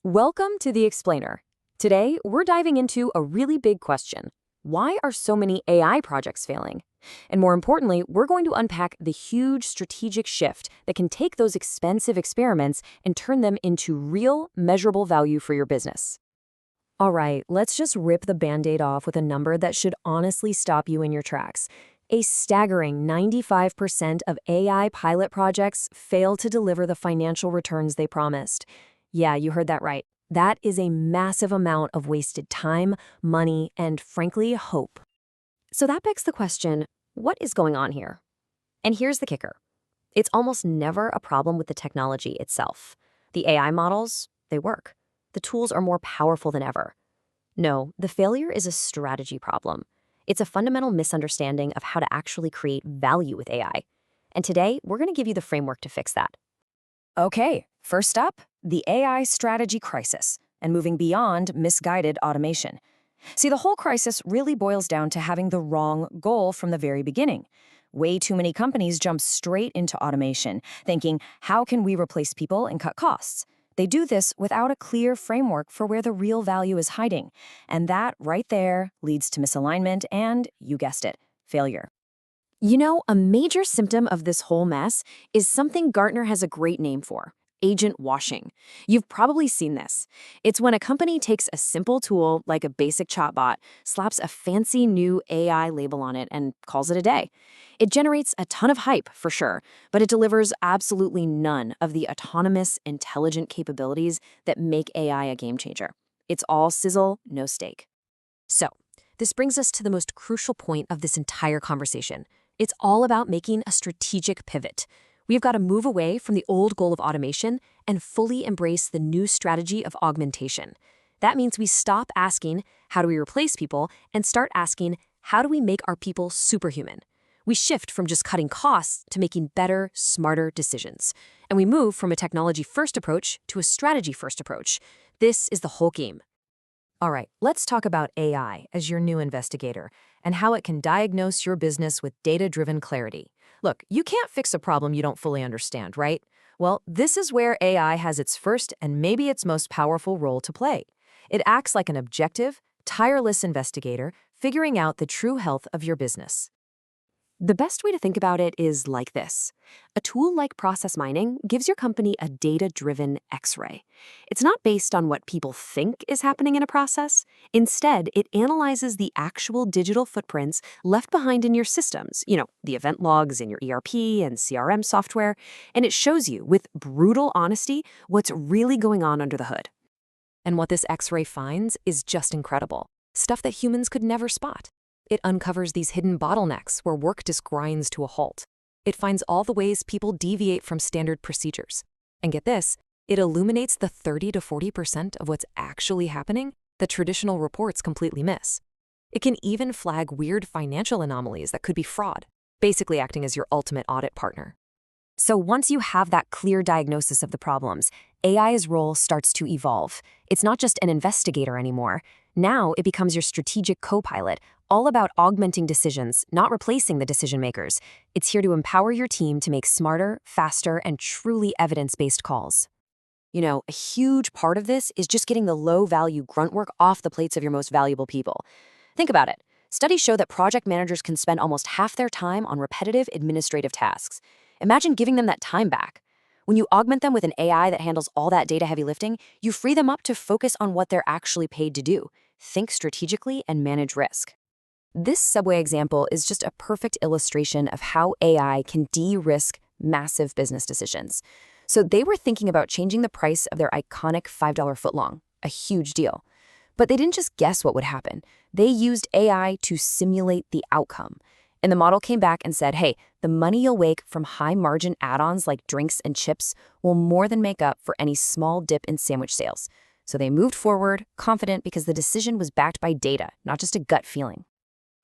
Welcome to The Explainer. Today, we're diving into a really big question. Why are so many AI projects failing? And more importantly, we're going to unpack the huge strategic shift that can take those expensive experiments and turn them into real, measurable value for your business. All right, let's just rip the Band-Aid off with a number that should honestly stop you in your tracks. A staggering 95% of AI pilot projects fail to deliver the financial returns they promised. Yeah, you heard that right. That is a massive amount of wasted time, money, and frankly, hope. So that begs the question, what is going on here? And here's the kicker. It's almost never a problem with the technology itself. The AI models, they work. The tools are more powerful than ever. No, the failure is a strategy problem. It's a fundamental misunderstanding of how to actually create value with AI. And today, we're going to give you the framework to fix that. Okay, first up, the AI strategy crisis, and moving beyond misguided automation. See, the whole crisis really boils down to having the wrong goal from the very beginning. Way too many companies jump straight into automation, thinking, how can we replace people and cut costs? They do this without a clear framework for where the real value is hiding. And that right there leads to misalignment and, you guessed it, failure. You know, a major symptom of this whole mess is something Gartner has a great name for: agent washing. You've probably seen this. It's when a company takes a simple tool like a basic chatbot, slaps a fancy new AI label on it, and calls it a day. It generates a ton of hype, for sure, but it delivers absolutely none of the autonomous, intelligent capabilities that make AI a game changer. It's all sizzle, no steak. So, this brings us to the most crucial point of this entire conversation. It's all about making a strategic pivot. We've got to move away from the old goal of automation and fully embrace the new strategy of augmentation. That means we stop asking, how do we replace people, and start asking, how do we make our people superhuman? We shift from just cutting costs to making better, smarter decisions. And we move from a technology-first approach to a strategy-first approach. This is the whole game. All right, let's talk about AI as your new investigator and how it can diagnose your business with data-driven clarity. Look, you can't fix a problem you don't fully understand, right? Well, this is where AI has its first and maybe its most powerful role to play. It acts like an objective, tireless investigator, figuring out the true health of your business. The best way to think about it is like this. A tool like process mining gives your company a data-driven X-ray. It's not based on what people think is happening in a process. Instead, it analyzes the actual digital footprints left behind in your systems, the event logs in your ERP and CRM software, and it shows you, with brutal honesty, what's really going on under the hood. And what this X-ray finds is just incredible. Stuff that humans could never spot. It uncovers these hidden bottlenecks where work just grinds to a halt. It finds all the ways people deviate from standard procedures. And get this, it illuminates the 30 to 40% of what's actually happening that traditional reports completely miss. It can even flag weird financial anomalies that could be fraud, basically acting as your ultimate audit partner. So once you have that clear diagnosis of the problems, AI's role starts to evolve. It's not just an investigator anymore. Now it becomes your strategic co-pilot, all about augmenting decisions, not replacing the decision makers. It's here to empower your team to make smarter, faster, and truly evidence-based calls. A huge part of this is just getting the low-value grunt work off the plates of your most valuable people. Think about it. Studies show that project managers can spend almost half their time on repetitive administrative tasks. Imagine giving them that time back. When you augment them with an AI that handles all that data-heavy lifting, you free them up to focus on what they're actually paid to do. Think strategically and manage risk. This subway example is just a perfect illustration of how AI can de-risk massive business decisions. So they were thinking about changing the price of their iconic $5 footlong, a huge deal. But they didn't just guess what would happen. They used AI to simulate the outcome. And the model came back and said, hey, the money you'll make from high-margin add-ons like drinks and chips will more than make up for any small dip in sandwich sales. So they moved forward, confident because the decision was backed by data, not just a gut feeling.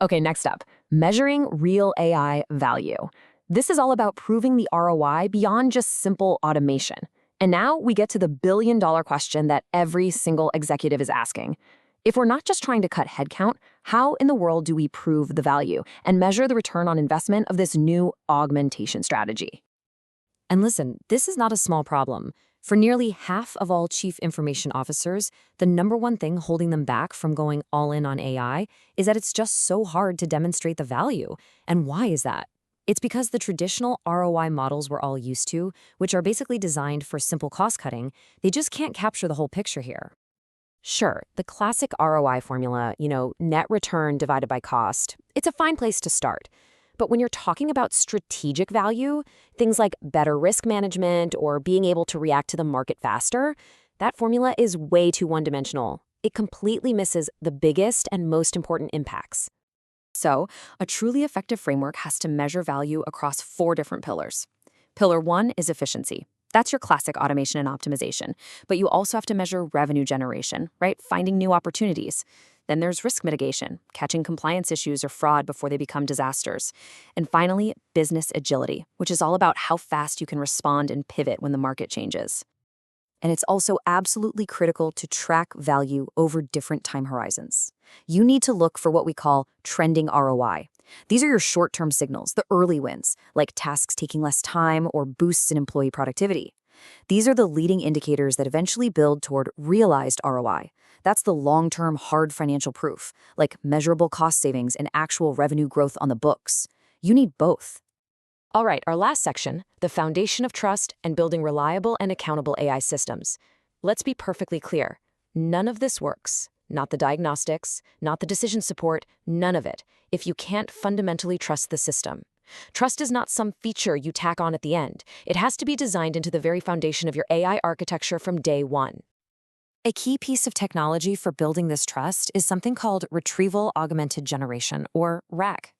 Okay, next up, measuring real AI value. This is all about proving the ROI beyond just simple automation. And now we get to the billion-dollar question that every single executive is asking. If we're not just trying to cut headcount, how in the world do we prove the value and measure the return on investment of this new augmentation strategy? And listen, this is not a small problem. For nearly half of all chief information officers, the number one thing holding them back from going all in on AI is that it's just so hard to demonstrate the value. And why is that? It's because the traditional ROI models we're all used to, which are basically designed for simple cost cutting, they just can't capture the whole picture here. Sure, the classic ROI formula, net return divided by cost, it's a fine place to start. But when you're talking about strategic value, things like better risk management or being able to react to the market faster, that formula is way too one-dimensional. It completely misses the biggest and most important impacts. So, a truly effective framework has to measure value across 4 different pillars. Pillar 1 is efficiency. That's your classic automation and optimization. But you also have to measure revenue generation, right? Finding new opportunities. Then there's risk mitigation, catching compliance issues or fraud before they become disasters. And finally, business agility, which is all about how fast you can respond and pivot when the market changes. And it's also absolutely critical to track value over different time horizons. You need to look for what we call trending ROI. These are your short-term signals, the early wins, like tasks taking less time or boosts in employee productivity. These are the leading indicators that eventually build toward realized ROI. That's the long-term hard financial proof, like measurable cost savings and actual revenue growth on the books. You need both. All right, our last section, the foundation of trust and building reliable and accountable AI systems. Let's be perfectly clear. None of this works. Not the diagnostics, not the decision support, none of it, if you can't fundamentally trust the system. Trust is not some feature you tack on at the end. It has to be designed into the very foundation of your AI architecture from day one. A key piece of technology for building this trust is something called Retrieval Augmented Generation, or RAG.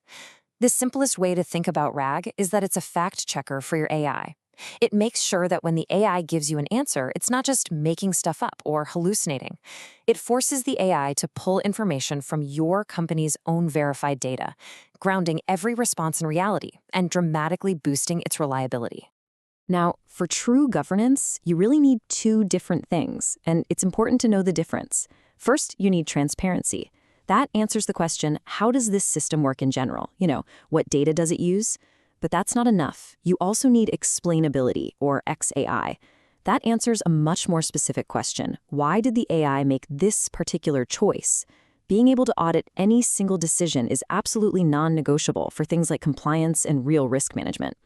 The simplest way to think about RAG is that it's a fact checker for your AI. It makes sure that when the AI gives you an answer, it's not just making stuff up or hallucinating. It forces the AI to pull information from your company's own verified data, grounding every response in reality and dramatically boosting its reliability. Now, for true governance, you really need 2 different things, and it's important to know the difference. First, you need transparency. That answers the question, how does this system work in general? What data does it use? But that's not enough. You also need explainability, or XAI. That answers a much more specific question. Why did the AI make this particular choice? Being able to audit any single decision is absolutely non-negotiable for things like compliance and real risk management.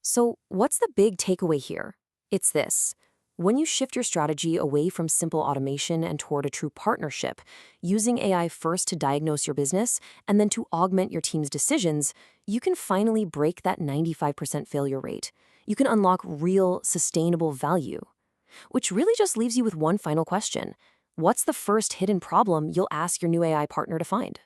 So, what's the big takeaway here? It's this. When you shift your strategy away from simple automation and toward a true partnership, using AI first to diagnose your business and then to augment your team's decisions, you can finally break that 95% failure rate. You can unlock real, sustainable value. Which really just leaves you with one final question. What's the first hidden problem you'll ask your new AI partner to find?